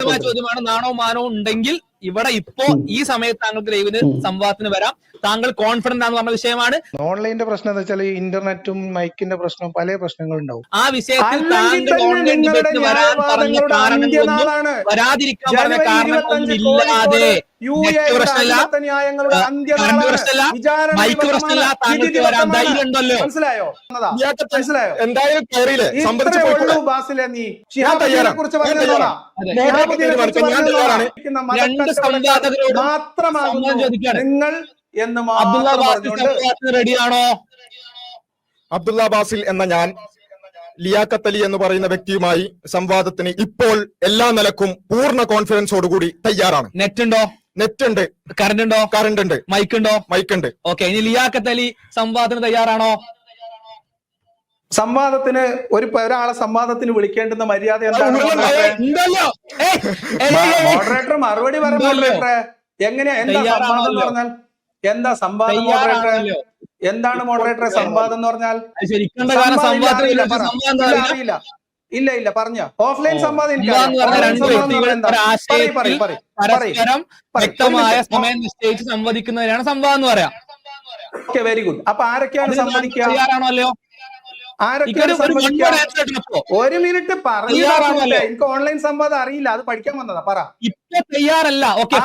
ലളിതമായ ചോദ്യമാണ്. നാണവും മാനവും ഉണ്ടെങ്കിൽ ഇവിടെ ഇപ്പോ ഈ സമയത്ത് താങ്കൾക്ക് ലൈവിന് സംവാദത്തിന് വരാം. താങ്കൾ കോൺഫിഡന്റ് ആണെന്ന് പറഞ്ഞ വിഷയമാണ്. ഓൺലൈനിന്റെ പ്രശ്നം എന്താ വെച്ചാൽ ഇന്റർനെറ്റും മൈക്കിന്റെ പ്രശ്നം പല പ്രശ്നങ്ങളുണ്ടാവും. ആ വിഷയത്തിൽ താങ്കൾ ഓൺലൈൻ ഡിബേറ്റിന് വരാൻ പറഞ്ഞ കാരണങ്ങളൊന്നും വരാതിരിക്കാൻ പറഞ്ഞ കാരണങ്ങളൊന്നും ഇല്ലാതെ പ്രശ്നമില്ല, കറണ്ട് പ്രശ്നമില്ല, മൈക്ക് പ്രശ്നമില്ല, താങ്കൾക്ക് വരാൻ ധൈര്യം ഉണ്ടല്ലോ. മനസ്സിലായോ? എന്തായാലും കയറിയില്ലേ രണ്ട് സംവാദകരോട് നിങ്ങൾ എന്ന് അബ്ദുള്ള ബാസിൽ റെഡിയാണോ? അബ്ദുള്ള ബാസിൽ എന്ന ഞാൻ ലിയാഖത്ത് അലി എന്ന് പറയുന്ന വ്യക്തിയുമായി സംവാദത്തിന് ഇപ്പോൾ എല്ലാ നിലക്കും പൂർണ്ണ കോൺഫിഡൻസോടുകൂടി തയ്യാറാണ്. നെറ്റ് ഉണ്ടോ? നെറ്റ് ഉണ്ട്. കറണ്ട് ഉണ്ടോ? കറണ്ട് ഉണ്ട്. മൈക്ക് ഉണ്ടോ? മൈക്ക് ഉണ്ട്. ഓക്കെ, ഇനി ലിയാഖത്ത് അലി സംവാദത്തിന് തയ്യാറാണോ? സംവാദത്തിന് ഒരാളെ സംവാദത്തിന് വിളിക്കേണ്ടുന്ന മര്യാദ എന്താണ്? മോഡറേറ്റർ മറുപടി പറ. മോഡറേറ്ററെ എങ്ങനെയാ? എന്താ സംവാദം എന്ന് പറഞ്ഞാൽ എന്താ സംവാദം? മോഡറേറ്ററെ എന്താണ് മോഡറേറ്ററെ സംവാദം എന്ന് പറഞ്ഞാൽ? അറിയില്ല. ഇല്ല പറഞ്ഞ ഓഫ്ലൈൻ സംവാദം പരസ്പരം വ്യക്തമായ സമയം നിശ്ചയിച്ച് സംവദിക്കുന്നതിനാണ് സംവാദം എന്ന് പറയാം. Okay, very good. അപ്പൊ ആരൊക്കെയാണ് സംവദിക്കുക? തയ്യാറാണോ? ആരൊക്കെയാണ് സംവദിക്കുക? ഒരു മിനിറ്റ് പറഞ്ഞു. എനിക്ക് ഓൺലൈൻ സംവാദം അറിയില്ല, അത് പഠിക്കാൻ വന്നതാ. പറ. ഇപ്പൊ തയ്യാറല്ല. ഓക്കെ,